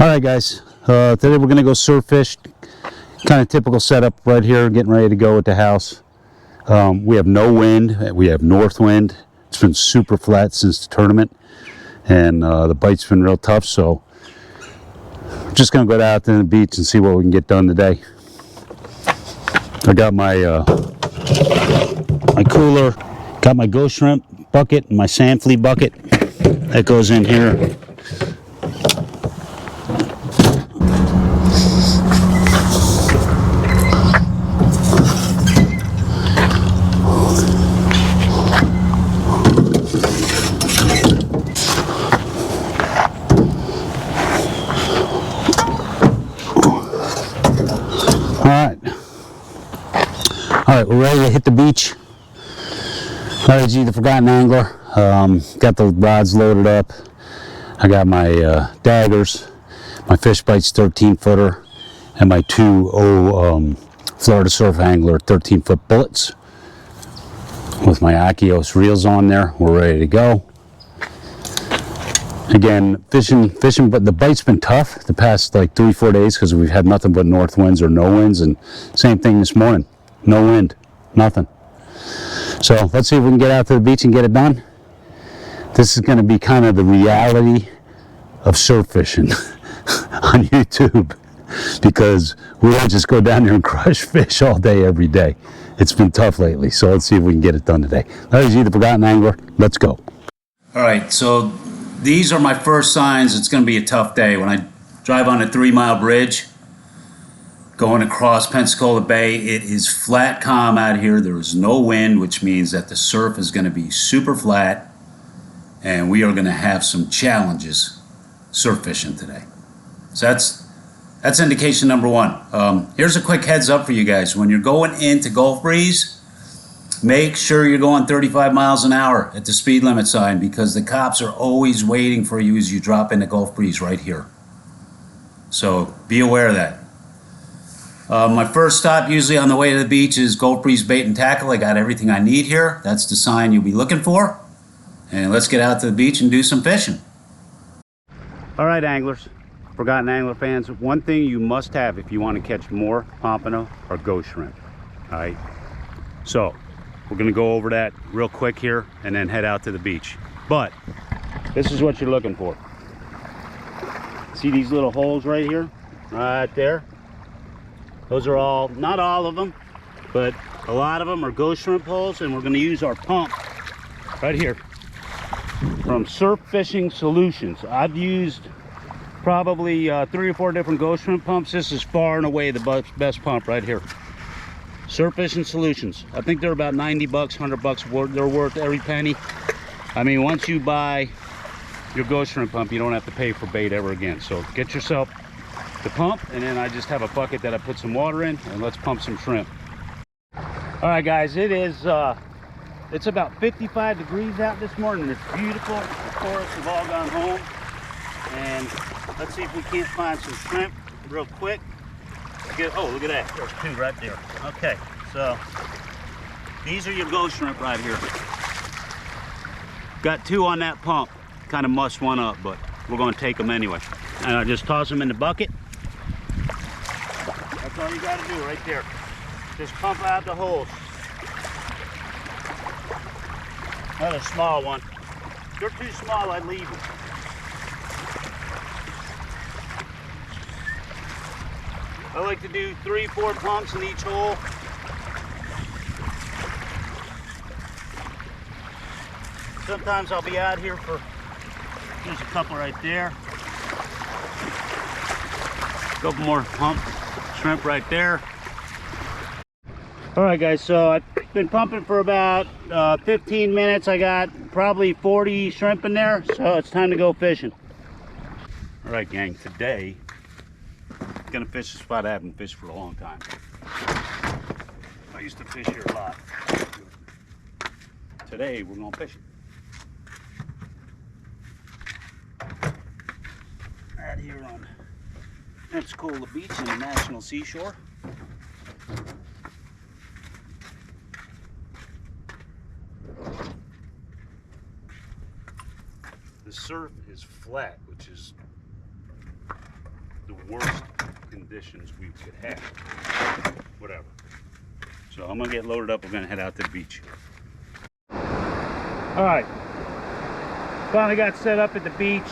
All right, guys. Today we're going to go surf fish. Kind of typical setup right here, getting ready to go at the house. We have no wind. We have north wind. It's been super flat since the tournament, and the bite's been real tough. So we're just going to go out to the beach and see what we can get done today. I got my my cooler, got my ghost shrimp bucket and my sand flea bucket. That goes in here. All right, we're ready to hit the beach. RG, the Forgotten Angler. Got the rods loaded up. I got my daggers, my Fishbites 13-footer, and my two Florida Surf Angler 13-foot bullets. With my Akios reels on there, we're ready to go. Again, fishing, but the bite's been tough the past like 3-4 days because we've had nothing but north winds or no winds, and same thing this morning. No wind, nothing. So let's see if we can get out to the beach and get it done. This is going to be kind of the reality of surf fishing on YouTube, because we don't just go down there and crush fish all day, every day. It's been tough lately, so let's see if we can get it done today. RG, the Forgotten Angler, let's go. All right, so these are my first signs it's going to be a tough day. When I drive on a 3-mile bridge going across Pensacola Bay, it is flat calm out here. There is no wind, which means that the surf is going to be super flat, and we are going to have some challenges surf fishing today. So that's indication number one. Here's a quick heads up for you guys. When you're going into Gulf Breeze, make sure you're going 35 miles an hour at the speed limit sign, because the cops are always waiting for you as you drop into Gulf Breeze right here. So be aware of that. My first stop usually on the way to the beach is Gulf Breeze Bait and Tackle. I got everything I need here. That's the sign you'll be looking for. And let's get out to the beach and do some fishing. All right, anglers, Forgotten Angler fans, one thing you must have if you want to catch more pompano or ghost shrimp. All right, so we're going to go over that real quick here and then head out to the beach. But this is what you're looking for. See these little holes right here? Right there? Those are all, not all of them, but a lot of them are ghost shrimp holes, and we're going to use our pump right here from Surf Fishing Solutions. I've used probably 3 or 4 different ghost shrimp pumps. This is far and away the best pump right here. Surf Fishing Solutions. I think they're about 90 bucks, 100 bucks. They're worth every penny. I mean, once you buy your ghost shrimp pump, you don't have to pay for bait ever again. So get yourself the pump, and then I just have a bucket that I put some water in, and let's pump some shrimp. All right, guys, it is it's about 55 degrees out this morning. It's beautiful. The tourists have all gone home, and let's see if we can't find some shrimp real quick. Oh, look at that. There's 2 right there. Okay, so these are your ghost shrimp right here. Got 2 on that pump. Kind of mussed one up, but we're going to take them anyway. And I just toss them in the bucket. That's all you got to do right there. Just pump out the holes. Another small one. If they're too small, I'd leave them. I like to do 3-4 pumps in each hole. Sometimes I'll be out here for, there's a couple right there. A couple more pump shrimp right there. All right, guys, so I've been pumping for about 15 minutes. I got probably 40 shrimp in there, so it's time to go fishing. All right, gang, today I'm gonna fish a spot I haven't fished for a long time. I used to fish here a lot. Today we're gonna fish it. Right here on Pensacola Beach in the National Seashore. The surf is flat, which is the worst conditions we could have. Whatever. So I'm gonna get loaded up. We're gonna head out to the beach. All right. Finally got set up at the beach.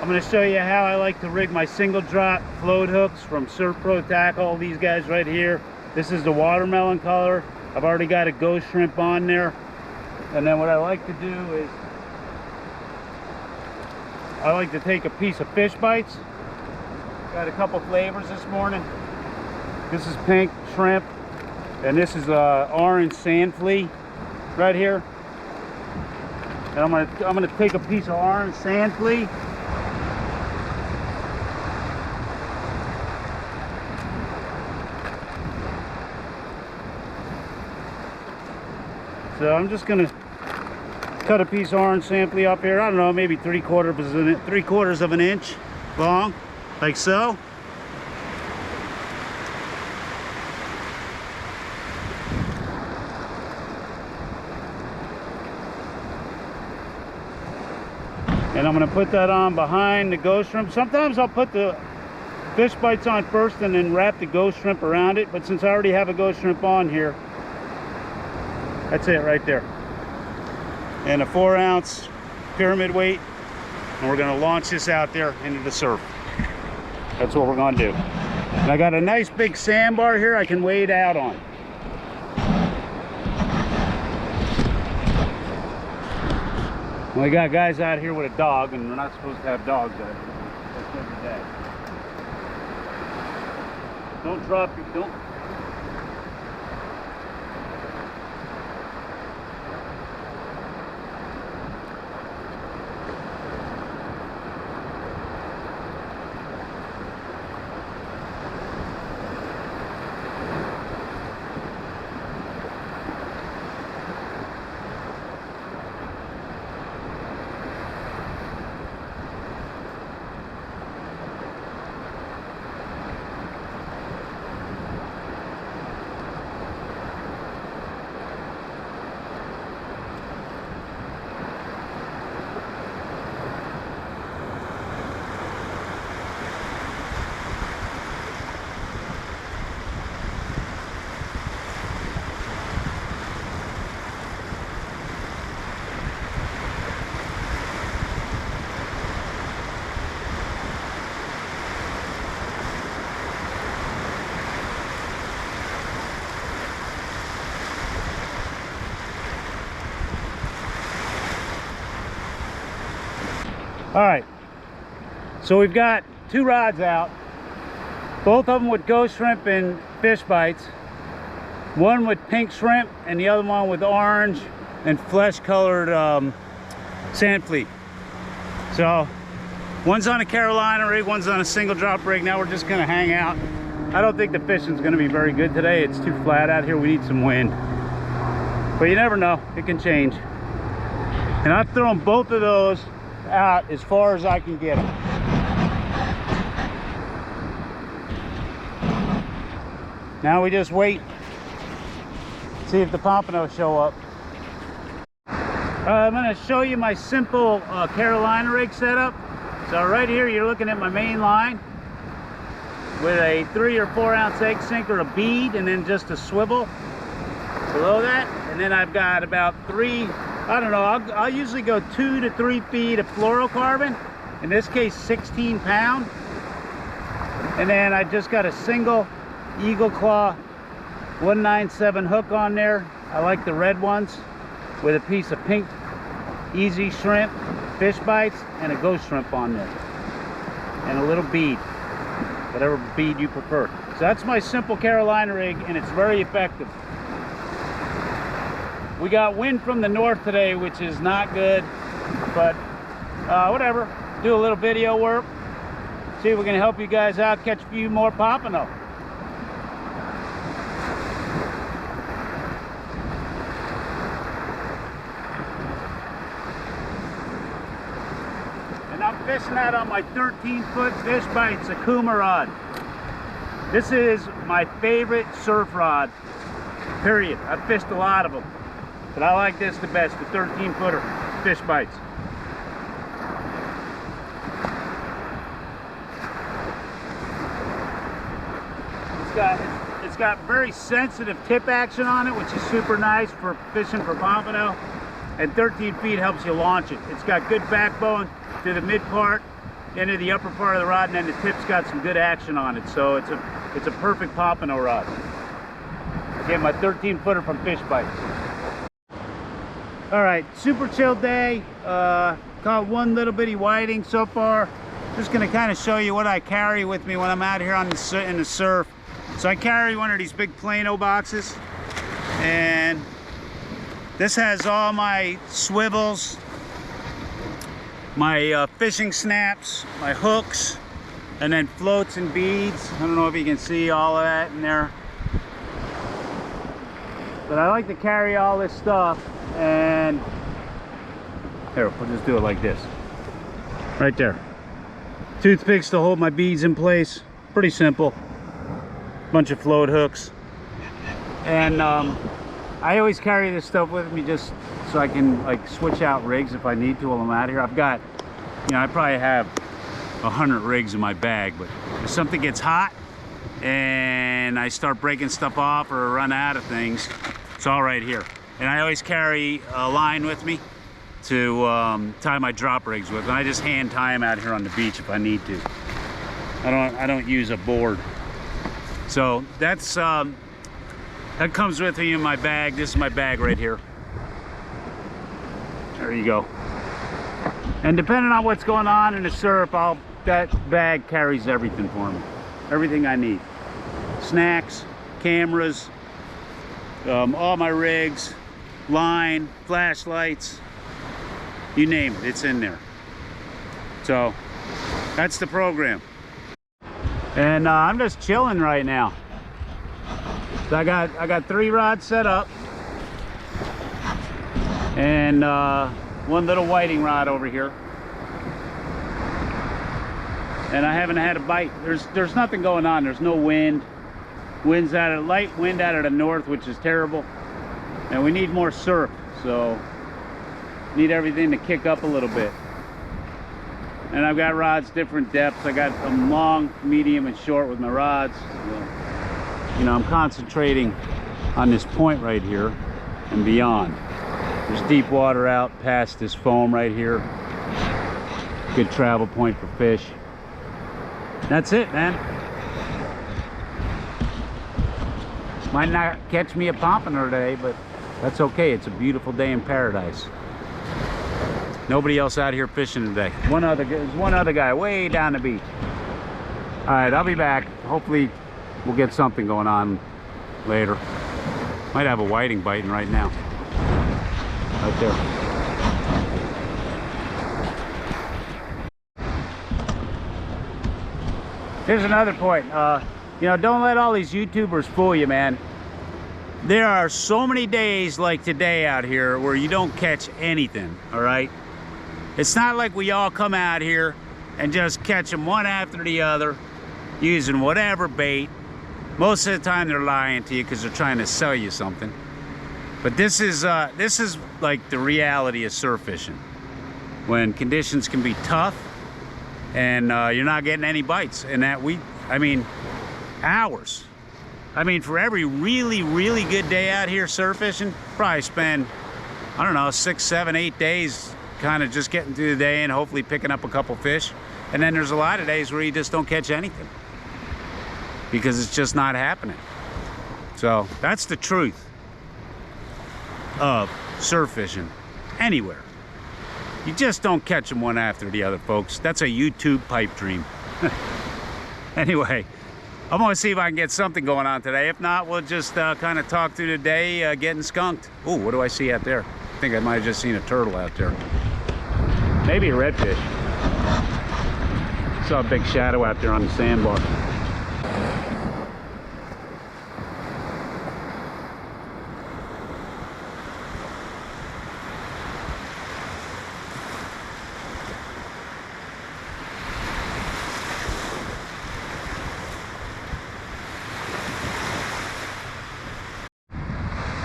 I'm gonna show you how I like to rig my single drop float hooks from Surf Pro Tackle. These guys right here. This is the watermelon color. I've already got a ghost shrimp on there. And then what I like to do is I like to take a piece of Fishbites. Got a couple flavors this morning. This is pink shrimp, and this is orange sand flea right here. And I'm gonna take a piece of orange sand flea. So I'm just gonna cut a piece of orange sand flea up here. I don't know, maybe 3/4 of an inch long, like so. And I'm going to put that on behind the ghost shrimp. Sometimes I'll put the Fishbites on first and then wrap the ghost shrimp around it. But since I already have a ghost shrimp on here, that's it right there. And a 4-ounce pyramid weight. And we're going to launch this out there into the surf. That's what we're going to do. And I got a nice big sandbar here I can wade out on. We got guys out here with a dog, and we're not supposed to have dogs out here. That's every day. Don't drop your, don't. All right, so we've got 2 rods out, both of them with ghost shrimp and Fishbites. One with pink shrimp and the other one with orange and flesh colored sand flea. So one's on a Carolina rig, one's on a single drop rig. Now we're just gonna hang out. I don't think the fishing's gonna be very good today. It's too flat out here. We need some wind, but you never know, it can change. And I've thrown both of those out as far as I can get them. Now we just wait, see if the Pompano show up. I'm going to show you my simple Carolina rig setup. So right here you're looking at my main line with a 3 or 4 ounce egg sink or a bead, and then just a swivel below that. And then I've got about 3, I don't know, I'll usually go 2 to 3 feet of fluorocarbon, in this case 16 pound. And then I just got a single Eagle Claw 197 hook on there. I like the red ones, with a piece of pink easy shrimp, Fishbites, and a ghost shrimp on there. And a little bead, whatever bead you prefer. So that's my simple Carolina rig, and it's very effective. We got wind from the north today, which is not good, but whatever. Do a little video work, see if we can help you guys out, catch a few more Pompano. And I'm fishing that on my 13-foot Fishbites Akuma rod. This is my favorite surf rod, period. I've fished a lot of them, but I like this the best, the 13-footer Fishbites. It's got very sensitive tip action on it, which is super nice for fishing for pompano. And 13 feet helps you launch it. It's got good backbone to the mid part, into the upper part of the rod, and then the tip's got some good action on it. So it's a perfect pompano rod. Again, my 13-footer from Fishbites. All right, super chill day. Caught one little bitty whiting so far. Just gonna kind of show you what I carry with me when I'm out here in the surf. So I carry one of these big Plano boxes, and this has all my swivels, my fishing snaps, my hooks, and then floats and beads. I don't know if you can see all of that in there. But I like to carry all this stuff, and here, we'll just do it like this. Right there. Toothpicks to hold my beads in place. Pretty simple. Bunch of float hooks. And I always carry this stuff with me just so I can like switch out rigs if I need to while I'm out here. I've got, you know, I probably have 100 rigs in my bag, but if something gets hot and I start breaking stuff off or run out of things, it's all right here. And I always carry a line with me to tie my drop rigs with, and I just hand tie them out here on the beach if I need to. I don't use a board. So that's that comes with me in my bag. This is my bag right here. There you go. And depending on what's going on in the surf, that bag carries everything for me. Everything I need. Snacks, cameras, all my rigs, line, flashlights, you name it, it's in there. So that's the program. And I'm just chilling right now. So I got 3 rods set up, and one little whiting rod over here. And I haven't had a bite. There's nothing going on. There's no wind. Light wind out of the north, which is terrible. And we need more surf, so need everything to kick up a little bit. And I've got rods different depths. I got them long, medium, and short with my rods. So, you know, I'm concentrating on this point right here and beyond. There's deep water out past this foam right here. Good travel point for fish. That's it, man. Might not catch me a pompano today, but that's okay. It's a beautiful day in paradise. Nobody else out here fishing today. There's one other guy way down the beach. All right, I'll be back. Hopefully we'll get something going on later. Might have a whiting biting right now. Right there. Here's another point. You know, don't let all these YouTubers fool you, man. There are so many days like today out here where you don't catch anything, all right? It's not like we all come out here and just catch them one after the other using whatever bait. Most of the time they're lying to you because they're trying to sell you something. But this is like the reality of surf fishing, when conditions can be tough and you're not getting any bites. And I mean, hours. I mean, for every really good day out here surf fishing, probably spend, I don't know, 6, 7, 8 days kind of just getting through the day and hopefully picking up a couple fish. And then there's a lot of days where you just don't catch anything because it's just not happening. So that's the truth of surf fishing anywhere. You just don't catch them one after the other, folks. That's a YouTube pipe dream. Anyway, I'm gonna see if I can get something going on today. If not, we'll just kind of talk through the day getting skunked. Oh, what do I see out there? I think I might have just seen a turtle out there. Maybe a redfish. Saw a big shadow out there on the sandbar.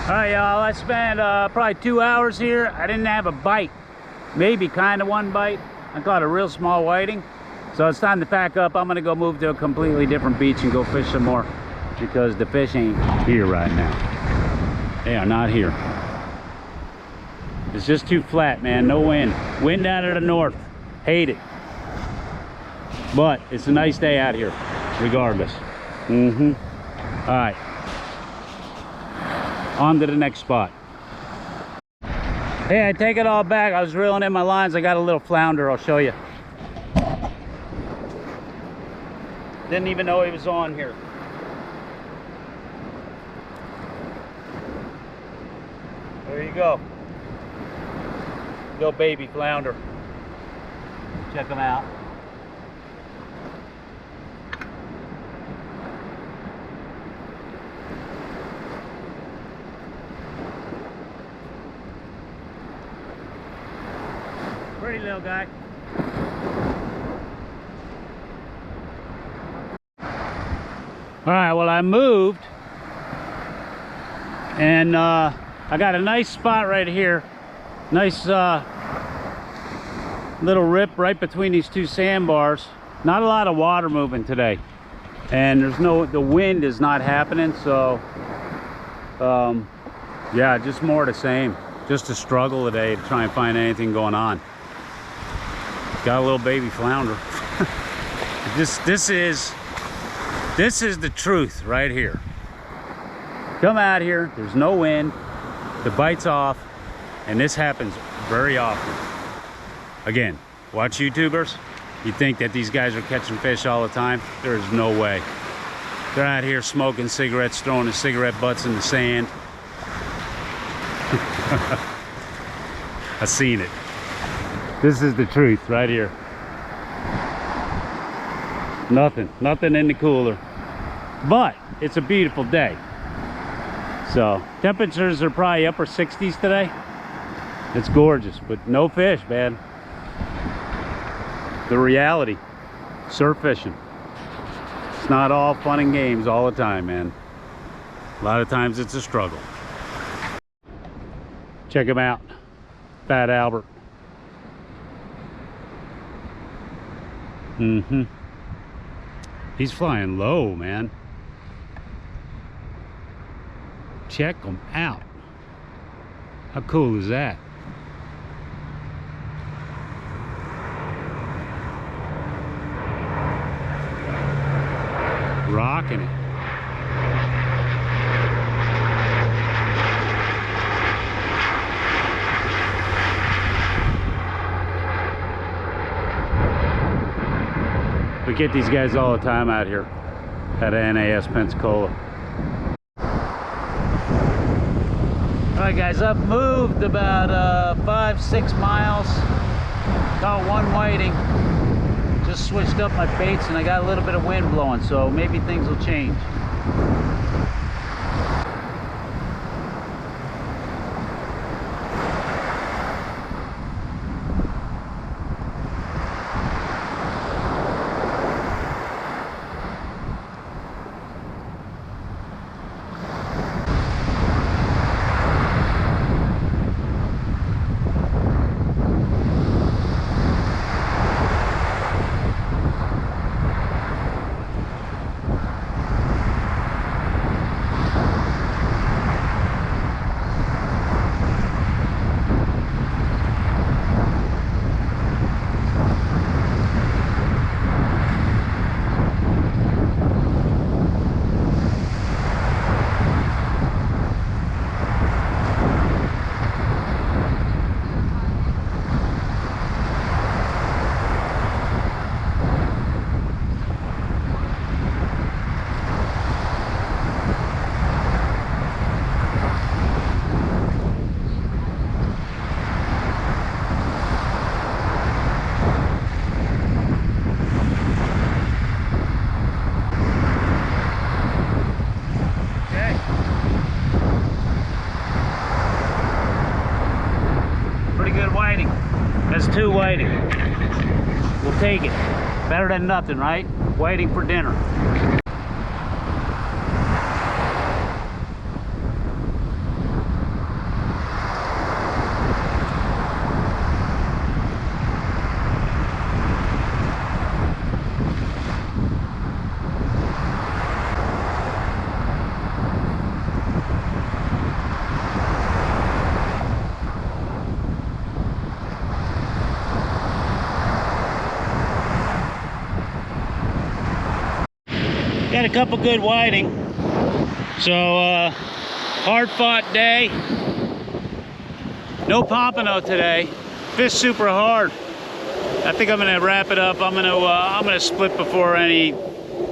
All right, y'all, I spent probably 2 hours here. I didn't have a bite. Maybe kind of one bite. I caught a real small whiting. So it's time to pack up. I'm gonna go move to a completely different beach and go fish some more. because the fish ain't here right now. They are not here. It's just too flat, man. No wind. Wind out of the north. Hate it. But it's a nice day out here, regardless. All right. On to the next spot. Hey, I take it all back. I was reeling in my lines. I got a little flounder. I'll show you. Didn't even know he was on here. There you go. Little baby flounder. Check them out. Pretty little guy. All right, well, I moved and I got a nice spot right here. Nice little rip right between these two sandbars. Not a lot of water moving today, and the wind is not happening, so yeah, just more the same. Just a struggle today to try and find anything going on. Got a little baby flounder. This is the truth right here. Come out here, there's no wind, the bite's off, and this happens very often. Again, watch YouTubers. You think that these guys are catching fish all the time? There is no way. They're out here smoking cigarettes, throwing the cigarette butts in the sand. I've seen it. This is the truth right here. Nothing in the cooler. But it's a beautiful day. So temperatures are probably upper 60s today. It's gorgeous, but no fish, man. The reality, surf fishing. It's not all fun and games all the time, man. A lot of times it's a struggle. Check him out, Fat Albert. He's flying low, man. Check him out. How cool is that? Rocking it. We get these guys all the time out here at NAS Pensacola. Alright guys, I've moved about 5-6 miles. Got one whiting. Just switched up my baits and I got a little bit of wind blowing, so maybe things will change. That's 2 whiting. We'll take it. Better than nothing, right? Waiting for dinner. got a couple good whiting. So hard-fought day. No pompano today. Fish super hard. I think I'm gonna wrap it up. I'm gonna split before any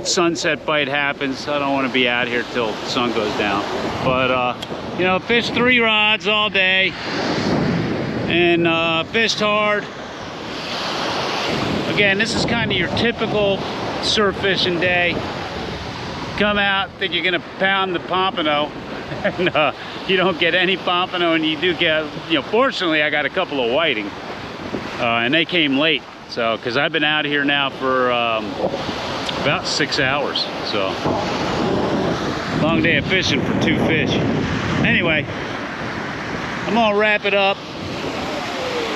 sunset bite happens. I don't want to be out here till the sun goes down. But you know, fished 3 rods all day and fished hard. Again, this is kind of your typical surf fishing day. Come out, think you're gonna pound the pompano, and you don't get any pompano, and you do get, you know, fortunately I got a couple of whiting, and they came late. So, because I've been out here now for about 6 hours, so long day of fishing for 2 fish. Anyway, I'm gonna wrap it up.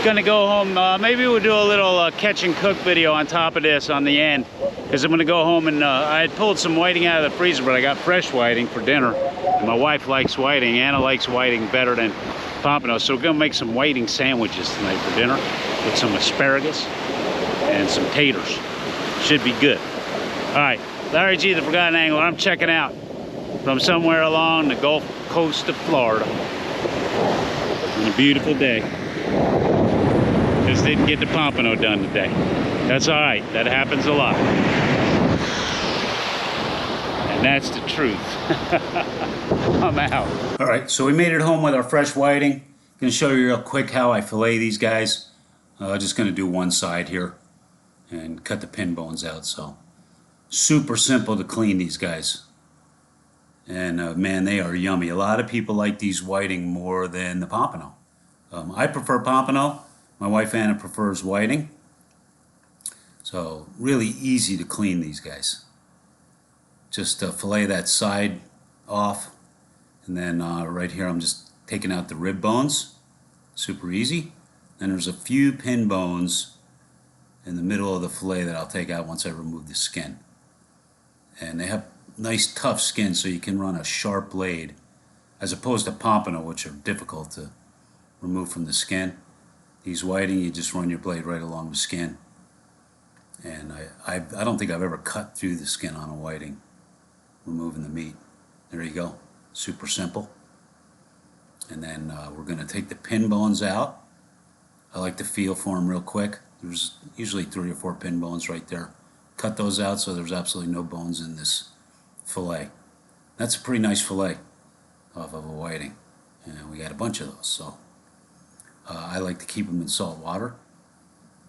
Gonna go home. Maybe we'll do a little catch and cook video on top of this on the end, because I'm gonna go home and I had pulled some whiting out of the freezer, but I got fresh whiting for dinner, and my wife likes whiting. Anna likes whiting better than pompano, so we're gonna make some whiting sandwiches tonight for dinner with some asparagus and some taters. Should be good. All right, Larry G, the Forgotten Angler. I'm checking out from somewhere along the Gulf Coast of Florida. On a beautiful day. Just didn't get the pompano done today. That's all right. That happens a lot. And that's the truth. I'm out. All right, so we made it home with our fresh whiting. Gonna show you real quick how I fillet these guys. Just gonna do one side here and cut the pin bones out. So super simple to clean these guys. And man, they are yummy. A lot of people like these whiting more than the pompano. I prefer pompano. My wife Anna prefers whiting. So really easy to clean these guys. Just fillet that side off, and then right here I'm just taking out the rib bones. Super easy. And there's a few pin bones in the middle of the fillet that I'll take out once I remove the skin. And they have nice tough skin, so you can run a sharp blade, as opposed to pompano, which are difficult to remove from the skin. These whiting, you just run your blade right along the skin. And I don't think I've ever cut through the skin on a whiting, removing the meat. There you go. Super simple. And then we're going to take the pin bones out. I like to feel for them real quick. There's usually 3 or 4 pin bones right there. Cut those out so there's absolutely no bones in this fillet. That's a pretty nice fillet off of a whiting. And we got a bunch of those, so I like to keep them in salt water.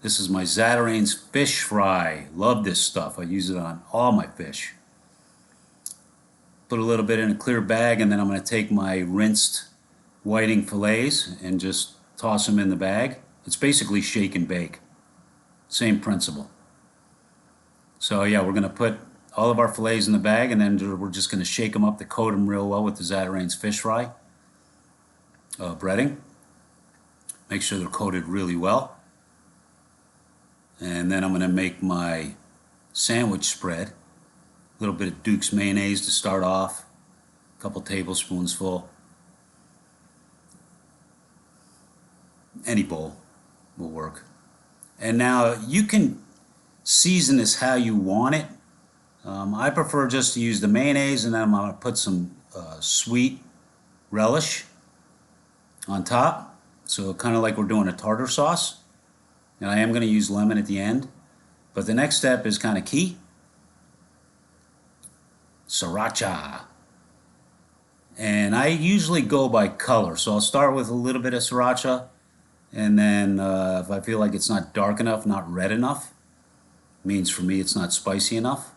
This is my Zatarain's fish fry. Love this stuff. I use it on all my fish. Put a little bit in a clear bag, and then I'm going to take my rinsed whiting fillets and just toss them in the bag. It's basically shake and bake. Same principle. So yeah, we're going to put all of our fillets in the bag, and then we're just going to shake them up to coat them real well with the Zatarain's fish fry breading. Make sure they're coated really well. And then I'm going to make my sandwich spread. A little bit of Duke's mayonnaise to start off. A couple tablespoons full. Any bowl will work. And now you can season this how you want it. I prefer just to use the mayonnaise, and then I'm going to put some sweet relish on top. So kind of like we're doing a tartar sauce. And I am going to use lemon at the end. But the next step is kind of key. Sriracha. And I usually go by color. So I'll start with a little bit of sriracha. And then if I feel like it's not dark enough, not red enough, means for me it's not spicy enough,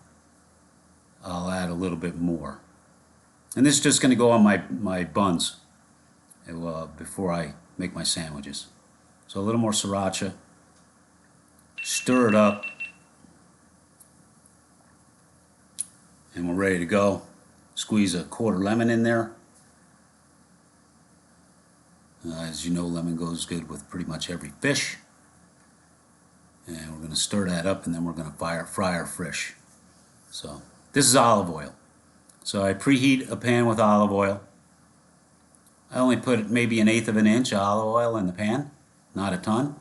I'll add a little bit more. And this is just going to go on my buns before I make my sandwiches. So a little more sriracha. Stir it up. And we're ready to go. Squeeze a quarter lemon in there. As you know, lemon goes good with pretty much every fish. And we're going to stir that up, and then we're going to fry our fish. So this is olive oil. So I preheat a pan with olive oil. I only put maybe 1/8 of an inch of olive oil in the pan, not a ton.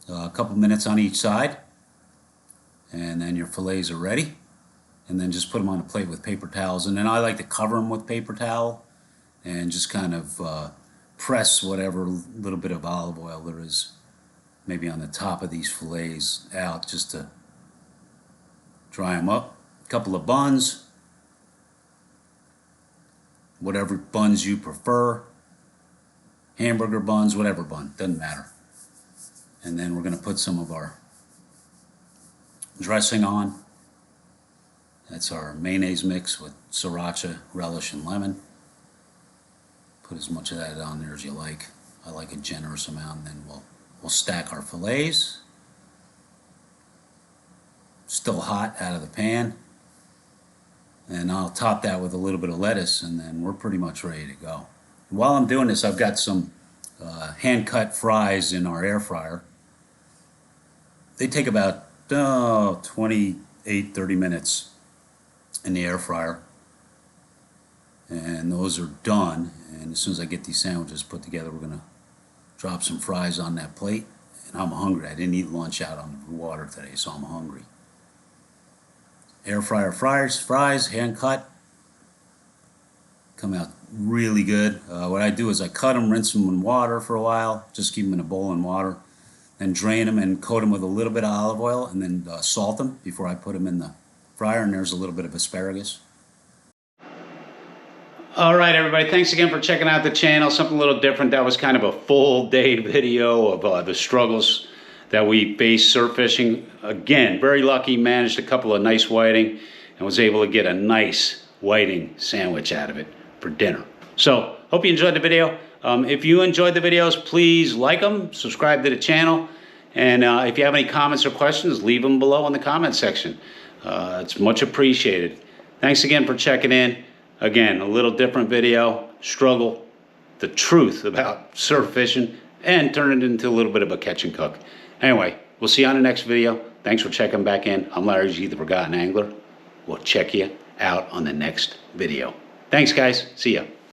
A couple minutes on each side, and then your fillets are ready. and then just put them on a plate with paper towels. And then I like to cover them with paper towel and just kind of press whatever little bit of olive oil there is maybe on the top of these fillets out, just to dry them up. A couple of buns, whatever buns you prefer, hamburger buns, whatever bun, doesn't matter. And then we're going to put some of our dressing on. That's our mayonnaise mix with sriracha, relish, and lemon. Put as much of that on there as you like. I like a generous amount, and then we'll stack our fillets. Still hot out of the pan. And I'll top that with a little bit of lettuce, and then we're pretty much ready to go. While I'm doing this, I've got some hand-cut fries in our air fryer. They take about 28, 30 minutes in the air fryer. And those are done. And as soon as I get these sandwiches put together, we're going to drop some fries on that plate. And I'm hungry. I didn't eat lunch out on the water today, so I'm hungry. Air fryer fries, hand cut. Come out really good. What I do is I cut them, rinse them in water for a while, just keep them in a bowl in water, then drain them and coat them with a little bit of olive oil, and then salt them before I put them in the fryer. And there's a little bit of asparagus. All right, everybody, thanks again for checking out the channel. Something a little different. That was kind of a full day video of the struggles that we face surf fishing. Again, very lucky, managed a couple of nice whiting and was able to get a nice whiting sandwich out of it for dinner. So, hope you enjoyed the video. If you enjoyed the videos, please like them, subscribe to the channel, and if you have any comments or questions, leave them below in the comment section. It's much appreciated. Thanks again for checking in. Again, a little different video, struggle, the truth about surf fishing, and turn it into a little bit of a catch and cook. Anyway, we'll see you on the next video. Thanks for checking back in. I'm Larry G, the Forgotten Angler. We'll check you out on the next video. Thanks, guys. See ya.